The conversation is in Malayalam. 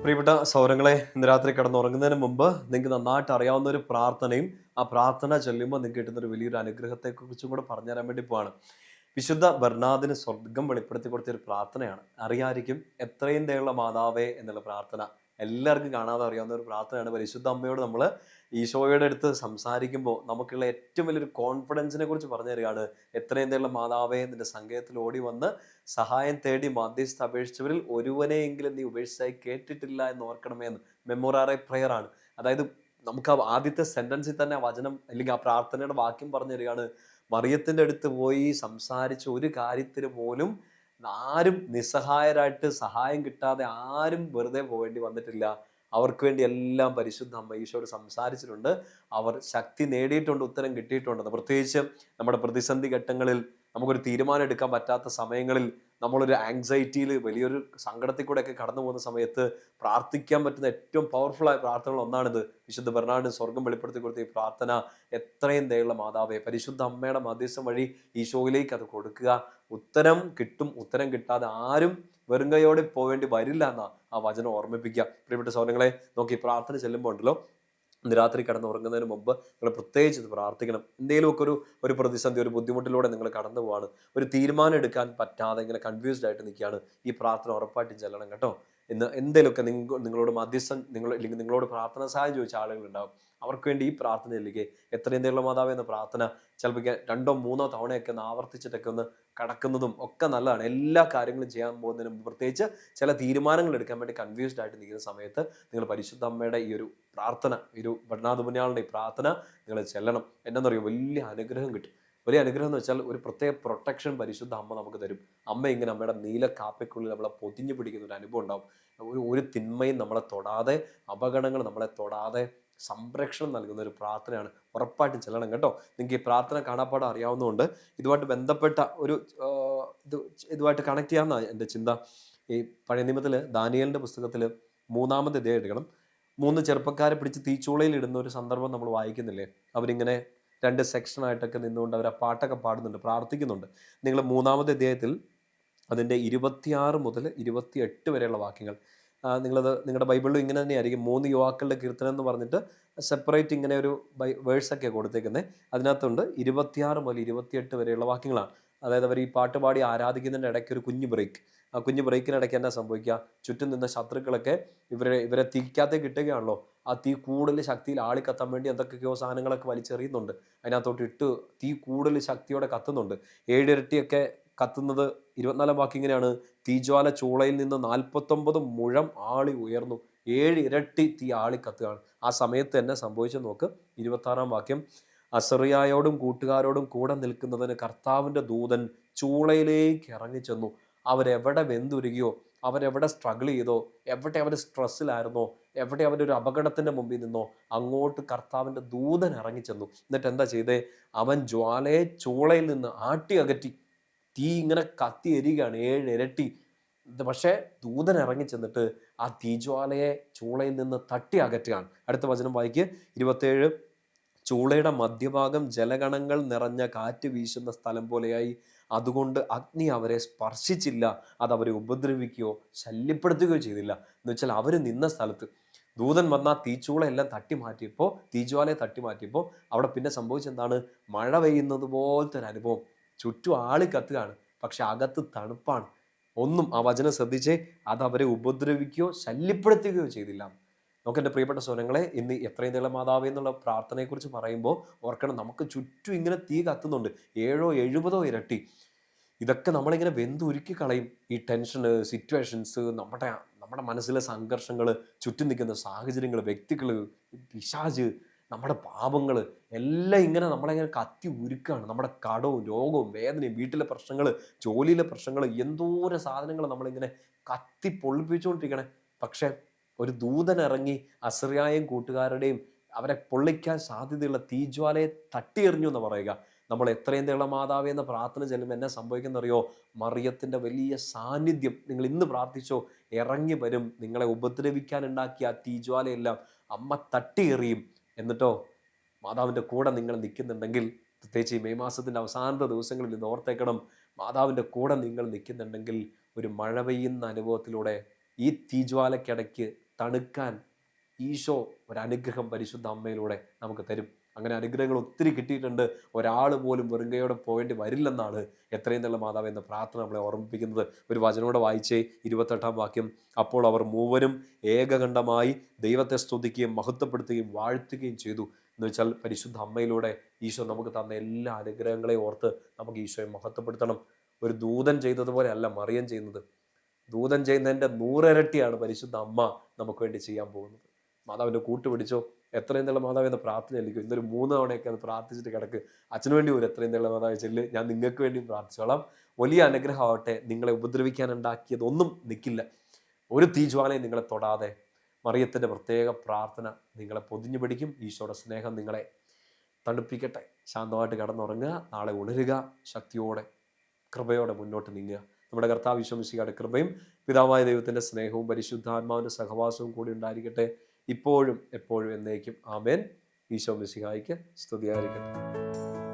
പ്രിയപ്പെട്ട സൗരങ്ങളെ, ഇന്ന് രാത്രി കിടന്നുറങ്ങുന്നതിന് മുമ്പ് നിങ്ങൾക്ക് നന്നായിട്ട് അറിയാവുന്ന ഒരു പ്രാർത്ഥനയും ആ പ്രാർത്ഥന ചൊല്ലുമ്പോൾ നിങ്ങൾക്ക് കിട്ടുന്ന ഒരു വലിയൊരു അനുഗ്രഹത്തെക്കുറിച്ചും കൂടെ പറഞ്ഞുതരാൻ വേണ്ടി പോവാണ്. വിശുദ്ധ ബർണാദിന് സ്വർഗം വെളിപ്പെടുത്തി കൊടുത്ത ഒരു പ്രാർത്ഥനയാണ്. അറിയായിരിക്കും, എത്രയും ദയുള്ള മാതാവേ എന്നുള്ള പ്രാർത്ഥന എല്ലാവർക്കും കാണാതെ അറിയാവുന്ന ഒരു പ്രാർത്ഥനയാണ്. പരിശുദ്ധ അമ്മയോട് നമ്മൾ ഈശോയുടെ അടുത്ത് സംസാരിക്കുമ്പോൾ നമുക്കുള്ള ഏറ്റവും വലിയൊരു കോൺഫിഡൻസിനെ കുറിച്ച് പറഞ്ഞു തരികയാണ്. എത്രയും ദയുള്ള മാതാവേ, നിന്റെ സങ്കേതത്തിൽ ഓടി വന്ന് സഹായം തേടി മാധ്യസ്ഥ അപേക്ഷിച്ചവരിൽ ഒരുവനെയെങ്കിലും നീ ഉപേക്ഷിച്ചായി കേട്ടിട്ടില്ല എന്ന് ഓർക്കണമേ എന്ന് മെമ്മോറാറെ പ്രെയർ ആണ്. അതായത് നമുക്ക് ആ ആദ്യത്തെ സെന്റൻസിൽ തന്നെ ആ വചനം അല്ലെങ്കിൽ ആ പ്രാർത്ഥനയുടെ വാക്യം പറഞ്ഞു തരികയാണ്. മറിയത്തിന്റെ അടുത്ത് പോയി സംസാരിച്ച ഒരു കാര്യത്തിന് പോലും ആരും നിസ്സഹായരായിട്ട് സഹായം കിട്ടാതെ ആരും വെറുതെ പോകേണ്ടി വന്നിട്ടില്ല. അവർക്ക് വേണ്ടി എല്ലാം പരിശുദ്ധ അമ്മ ഈശോയോട് സംസാരിച്ചിട്ടുണ്ട്. അവർ ശക്തി നേടിയിട്ടുണ്ട്, ഉത്തരം കിട്ടിയിട്ടുണ്ടെന്ന്. പ്രത്യേകിച്ച് നമ്മുടെ പ്രതിസന്ധി ഘട്ടങ്ങളിൽ നമുക്കൊരു തീരുമാനം എടുക്കാൻ പറ്റാത്ത സമയങ്ങളിൽ, നമ്മളൊരു ആങ്സൈറ്റിയിൽ വലിയൊരു സങ്കടത്തിൽ കൂടെയൊക്കെ കടന്നു പോകുന്ന സമയത്ത് പ്രാർത്ഥിക്കാൻ പറ്റുന്ന ഏറ്റവും പവർഫുൾ ആയ പ്രാർത്ഥനകൾ ഒന്നാണിത്. വിശുദ്ധ ബെർണാഡിന് സ്വർഗം വെളിപ്പെടുത്തി കൊടുത്ത ഈ പ്രാർത്ഥന, എത്രയും ദയുള്ള മാതാവേ, പരിശുദ്ധ അമ്മയുടെ മധ്യസ്ഥം വഴി ഈശോയിലേക്ക് അത് കൊടുക്കുക. ഉത്തരം കിട്ടും. ഉത്തരം കിട്ടാതെ ആരും വെറുങ്കയോടെ പോവേണ്ടി വരില്ല എന്നാ ആ വചനം ഓർമ്മിപ്പിക്കുക. പ്രിയപ്പെട്ട സൗരങ്ങളെ, നോക്കി പ്രാർത്ഥന ചെല്ലുമ്പോൾ ഉണ്ടല്ലോ, ഇന്ന് രാത്രി കിടന്നുറങ്ങുന്നതിന് മുമ്പ് നിങ്ങൾ പ്രത്യേകിച്ച് ഇത് പ്രാർത്ഥിക്കണം. എന്തെങ്കിലുമൊക്കെ ഒരു പ്രതിസന്ധി, ഒരു ബുദ്ധിമുട്ടിലൂടെ നിങ്ങൾ കടന്നു പോവാണ്, ഒരു തീരുമാനം എടുക്കാൻ പറ്റാതെ ഇങ്ങനെ കൺഫ്യൂസ്ഡ് ആയിട്ട് നിൽക്കുകയാണ്, ഈ പ്രാർത്ഥന ഉറപ്പായിട്ടും ചെല്ലണം കേട്ടോ. ഇന്ന് എന്തെങ്കിലുമൊക്കെ നിങ്ങളോട് മധ്യസ്ഥം, അല്ലെങ്കിൽ നിങ്ങളോട് പ്രാർത്ഥന സഹായം ചോദിച്ച ആളുകളുണ്ടാവും. അവർക്ക് വേണ്ടി ഈ പ്രാർത്ഥന ചെല്ലുക. എത്രയും ദയുള്ള മാതാവേ എന്ന പ്രാർത്ഥന ചിലപ്പോൾ രണ്ടോ മൂന്നോ തവണയൊക്കെ ഒന്ന് ആവർത്തിച്ചിട്ടൊക്കെ ഒന്ന് കടക്കുന്നതും ഒക്കെ നല്ലതാണ്. എല്ലാ കാര്യങ്ങളും ചെയ്യാൻ പോകുന്നതിന് മുമ്പ്, പ്രത്യേകിച്ച് ചില തീരുമാനങ്ങൾ എടുക്കാൻ വേണ്ടി കൺഫ്യൂസ്ഡ് ആയിട്ട് നിൽക്കുന്ന സമയത്ത്, നിങ്ങൾ പരിശുദ്ധ അമ്മയുടെ ഈ ഒരു പ്രാർത്ഥന, ഈ ഒരു ഭരണാധിപന്യാളുടെ ഈ പ്രാർത്ഥന നിങ്ങൾ ചെല്ലണം. എന്നാന്നറിയോ, വലിയ അനുഗ്രഹം കിട്ടും. വലിയ അനുഗ്രഹം എന്ന് വെച്ചാൽ ഒരു പ്രത്യേക പ്രൊട്ടക്ഷൻ പരിശുദ്ധ അമ്മ നമുക്ക് തരും. അമ്മ ഇങ്ങനെ അമ്മയുടെ നീല കാപ്പയ്ക്കുള്ളിൽ നമ്മളെ പൊതിഞ്ഞു പിടിക്കുന്ന ഒരു അനുഭവം ഉണ്ടാവും. ഒരു തിന്മയും നമ്മളെ തൊടാതെ, അപകടങ്ങൾ നമ്മളെ തൊടാതെ സംരക്ഷണം നൽകുന്ന ഒരു പ്രാർത്ഥനയാണ്. ഉറപ്പായിട്ടും ചെല്ലണം കേട്ടോ. നിങ്ങൾക്ക് ഈ പ്രാർത്ഥന കാണാപ്പാടം അറിയാവുന്നതുകൊണ്ട് ഇതുമായിട്ട് ബന്ധപ്പെട്ട ഒരു ഇതുമായിട്ട് കണക്ട് ചെയ്യാമെന്നാണ് എൻ്റെ ചിന്ത. ഈ പഴയ നിയമത്തിൽ ദാനിയേലിൻ്റെ പുസ്തകത്തിൽ 3-ാമത്തെ അധ്യായം എടുക്കണം. 3 ചെറുപ്പക്കാരെ പിടിച്ച് തീച്ചൂളയിൽ ഇടുന്ന ഒരു സന്ദർഭം നമ്മൾ വായിക്കുന്നില്ലേ? അവരിങ്ങനെ 2 സെക്ഷനായിട്ടൊക്കെ നിന്നുകൊണ്ട് അവർ ആ പാട്ടൊക്കെ പാടുന്നുണ്ട്, പ്രാർത്ഥിക്കുന്നുണ്ട്. നിങ്ങൾ 3-ാമത്തെ അധ്യായത്തിൽ അതിൻ്റെ 26 മുതൽ 28 വരെയുള്ള വാക്യങ്ങൾ, നിങ്ങളത് നിങ്ങളുടെ ബൈബിളിലും ഇങ്ങനെ തന്നെയായിരിക്കും. 3 യുവാക്കളുടെ കീർത്തനം എന്ന് പറഞ്ഞിട്ട് സെപ്പറേറ്റ് ഇങ്ങനെ ഒരു വേഴ്സൊക്കെ കൊടുത്തേക്കുന്നത്. അതിനകത്തുണ്ട് 26 മുതൽ 28 വരെയുള്ള വാക്യങ്ങളാണ്. അതായത് അവർ ഈ പാട്ട് പാടി ആരാധിക്കുന്നതിൻ്റെ ഇടയ്ക്ക് ഒരു കുഞ്ഞു ബ്രേക്ക്. ആ കുഞ്ഞു ബ്രേക്കിനിടയ്ക്ക് എന്നാ സംഭവിക്കുക, ചുറ്റും നിന്ന ശത്രുക്കളൊക്കെ ഇവരെ തീക്കകത്തേക്ക് ഇട്ടുകയാണല്ലോ. ആ തീ കൂടുതൽ ശക്തിയിൽ ആളിക്കത്താൻ വേണ്ടി എന്തൊക്കെയോ സാധനങ്ങളൊക്കെ വലിച്ചെറിയുന്നുണ്ട്. അതിനകത്തോട്ട് ഇട്ട് തീ കൂടുതൽ ശക്തിയോടെ കത്തുന്നുണ്ട്. 7 ഇരട്ടിയൊക്കെ കത്തുന്നത്. 24-ാം വാക്യം ഇങ്ങനെയാണ്: തീജ്വാല ചൂളയിൽ നിന്ന് 49 മുഴം ആളി ഉയർന്നു. 7 ഇരട്ടി തീ ആളി കത്തുകയാണ്. ആ സമയത്ത് തന്നെ സംഭവിച്ചു നോക്ക്. 26-ാം വാക്യം: അസറിയായോടും കൂട്ടുകാരോടും കൂടെ നിൽക്കുന്നതിന് കർത്താവിൻ്റെ ദൂതൻ ചൂളയിലേക്ക് ഇറങ്ങിച്ചെന്നു. അവരെവിടെ വെന്തുരുകിയോ, അവരെവിടെ സ്ട്രഗിൾ ചെയ്തോ, എവിടെ അവർ സ്ട്രെസ്സിലായിരുന്നോ, എവിടെ അവരൊരു അപകടത്തിൻ്റെ മുമ്പിൽ നിന്നോ, അങ്ങോട്ട് കർത്താവിൻ്റെ ദൂതൻ ഇറങ്ങിച്ചെന്നു. എന്നിട്ട് എന്താ ചെയ്തേ? അവൻ ജ്വാലയെ ചൂളയിൽ നിന്ന് ആട്ടി അകറ്റി. തീ ഇങ്ങനെ കത്തി എരിയുകയാണ്, 7 ഇരട്ടി. പക്ഷേ ദൂതൻ ഇറങ്ങി ചെന്നിട്ട് ആ തീജ്വാലയെ ചൂളയിൽ നിന്ന് തട്ടി അകറ്റുകയാണ്. അടുത്ത വചനം വായിക്ക്, 27: ചൂളയുടെ മധ്യഭാഗം ജലഗണങ്ങൾ നിറഞ്ഞ കാറ്റ് വീശുന്ന സ്ഥലം പോലെയായി. അതുകൊണ്ട് അഗ്നി അവരെ സ്പർശിച്ചില്ല, അത് അവരെ ഉപദ്രവിക്കുകയോ ശല്യപ്പെടുത്തുകയോ ചെയ്തില്ല. എന്ന് വെച്ചാൽ അവർ നിന്ന സ്ഥലത്ത് ദൂതൻ വന്ന തീച്ചൂളയെല്ലാം തട്ടി മാറ്റിയപ്പോൾ, തീജ്വാലയെ തട്ടി മാറ്റിയപ്പോൾ അവിടെ പിന്നെ സംഭവിച്ചെന്താണ്? മഴ പെയ്യുന്നത് പോലത്തെ ഒരു അനുഭവം. ചുറ്റും ആളി കത്തുകയാണ്, പക്ഷെ അകത്ത് തണുപ്പാണ്. ഒന്നും, ആ വചനം ശ്രദ്ധിച്ചേ, അത് അവരെ ഉപദ്രവിക്കുകയോ ശല്യപ്പെടുത്തുകയോ ചെയ്തില്ല. നോക്കെൻ്റെ പ്രിയപ്പെട്ട സ്വരങ്ങളെ, ഇന്ന് എത്രയും ദയുള്ള മാതാവേ എന്നുള്ള പ്രാർത്ഥനയെക്കുറിച്ച് പറയുമ്പോൾ ഓർക്കണം, നമുക്ക് ചുറ്റും ഇങ്ങനെ തീ കത്തുന്നുണ്ട്. 7 70 ഇരട്ടി. ഇതൊക്കെ നമ്മളിങ്ങനെ വെന്തുരുക്കി കളയും. ഈ ടെൻഷന്, സിറ്റുവേഷൻസ്, നമ്മുടെ നമ്മുടെ മനസ്സിലെ സംഘർഷങ്ങൾ, ചുറ്റും നിൽക്കുന്ന സാഹചര്യങ്ങൾ, വ്യക്തികൾ, പിശാച്, നമ്മുടെ പാപങ്ങൾ എല്ലാം ഇങ്ങനെ നമ്മളെങ്ങനെ കത്തി ഉരുക്കാണ്. നമ്മുടെ കടവും രോഗവും വേദനയും വീട്ടിലെ പ്രശ്നങ്ങൾ, ജോലിയിലെ പ്രശ്നങ്ങൾ, എന്തോരം സാധനങ്ങൾ നമ്മളിങ്ങനെ കത്തി പൊള്ളിപ്പിച്ചുകൊണ്ടിരിക്കണേ. പക്ഷെ ഒരു ദൂതൻ ഇറങ്ങി അസറിയായും കൂട്ടുകാരുടെയും അവരെ പൊള്ളിക്കാൻ സാധ്യതയുള്ള തീജ്വാലയെ തട്ടിയെറിഞ്ഞു എന്ന് പറയുക. നമ്മൾ എത്രയും ദയുള്ള മാതാവേ എന്ന പ്രാർത്ഥന ചെല്ലുമ്പോൾ എന്നെ സംഭവിക്കുന്നറിയോ? മറിയത്തിൻ്റെ വലിയ സാന്നിധ്യം നിങ്ങൾ ഇന്ന് പ്രാർത്ഥിച്ചോ, ഇറങ്ങി വരും. നിങ്ങളെ ഉപദ്രവിക്കാൻ ഉണ്ടാക്കിയ ആ തീജ്വാലയെല്ലാം അമ്മ തട്ടിയെറിയും. എന്നിട്ടോ മാതാവിൻ്റെ കൂടെ നിങ്ങൾ നിൽക്കുന്നുണ്ടെങ്കിൽ, പ്രത്യേകിച്ച് ഈ മെയ് മാസത്തിൻ്റെ അവസാനത്തെ ദിവസങ്ങളിൽ ഇത് ഓർത്തേക്കണം. മാതാവിൻ്റെ കൂടെ നിങ്ങൾ നിൽക്കുന്നുണ്ടെങ്കിൽ ഒരു മഴ പെയ്യുന്ന അനുഭവത്തിലൂടെ ഈ തീജ്വാലയ്ക്കിടയ്ക്ക് തണുക്കാൻ ഈശോ ഒരനുഗ്രഹം പരിശുദ്ധ അമ്മയിലൂടെ നമുക്ക് തരും. അങ്ങനെ അനുഗ്രഹങ്ങൾ ഒത്തിരി കിട്ടിയിട്ടുണ്ട്. ഒരാൾ പോലും വെറുങ്കയോടെ പോകേണ്ടി വരില്ലെന്നാണ് എത്രയും നല്ല മാതാവ് എന്ന പ്രാർത്ഥന നമ്മളെ ഓർമ്മിപ്പിക്കുന്നത്. ഒരു വചനോടെ വായിച്ചേ, 28-ാം വാക്യം. അപ്പോൾ അവർ മൂവരും ഏകകണ്ഠമായി ദൈവത്തെ സ്തുതിക്കുകയും മഹത്വപ്പെടുത്തുകയും വാഴ്ത്തുകയും ചെയ്തു. എന്ന് വെച്ചാൽ പരിശുദ്ധ അമ്മയിലൂടെ ഈശോ നമുക്ക് തന്ന എല്ലാ അനുഗ്രഹങ്ങളെയും ഓർത്ത് നമുക്ക് ഈശോയെ മഹത്വപ്പെടുത്തണം. ഒരു ദൂതൻ ചെയ്തതുപോലെ അല്ല മറിയം ചെയ്യുന്നത്. ദൂതൻ ചെയ്യുന്നതിൻ്റെ 100 ഇരട്ടിയാണ് പരിശുദ്ധ അമ്മ നമുക്ക് വേണ്ടി ചെയ്യാൻ പോകുന്നത്. മാതാവിൻ്റെ കൂട്ടുപിടിച്ചോ. എത്രയും നല്ല മാതാവ് എന്ന പ്രാർത്ഥന ചൊല്ലിക്കും. ഇന്നൊരു 3 തവണയൊക്കെ അത് പ്രാർത്ഥിച്ചിട്ട് കിടക്ക്. അച്ഛന് വേണ്ടി ഒരു എത്രയും നല്ല മാതാവ് ചൊല്ല്, ഞാൻ നിങ്ങൾക്ക് വേണ്ടിയും പ്രാർത്ഥിച്ചോളാം. വലിയ അനുഗ്രഹമാവട്ടെ. നിങ്ങളെ ഉപദ്രവിക്കാൻ ഉണ്ടാക്കിയതൊന്നും നിൽക്കില്ല. ഒരു തീജ്വാലയും നിങ്ങളെ തൊടാതെ മറിയത്തിൻ്റെ പ്രത്യേക പ്രാർത്ഥന നിങ്ങളെ പൊതിഞ്ഞു പിടിക്കും. ഈശോയുടെ സ്നേഹം നിങ്ങളെ തണുപ്പിക്കട്ടെ. ശാന്തമായിട്ട് കിടന്നുറങ്ങുക. നാളെ ഉണരുക. ശക്തിയോടെ കൃപയോടെ മുന്നോട്ട് നീങ്ങുക. നമ്മുടെ കർത്താവ് ഈശോ മിശിഹായുടെ കൃപയും പിതാവായ ദൈവത്തിൻ്റെ സ്നേഹവും പരിശുദ്ധാത്മാവിൻ്റെ സഹവാസവും കൂടി ഉണ്ടായിരിക്കട്ടെ, ഇപ്പോഴും എപ്പോഴും എന്നേക്കും. ആമേൻ. ഈശോ മിശിഹായ്ക്ക് സ്തുതിയായിരിക്കട്ടെ.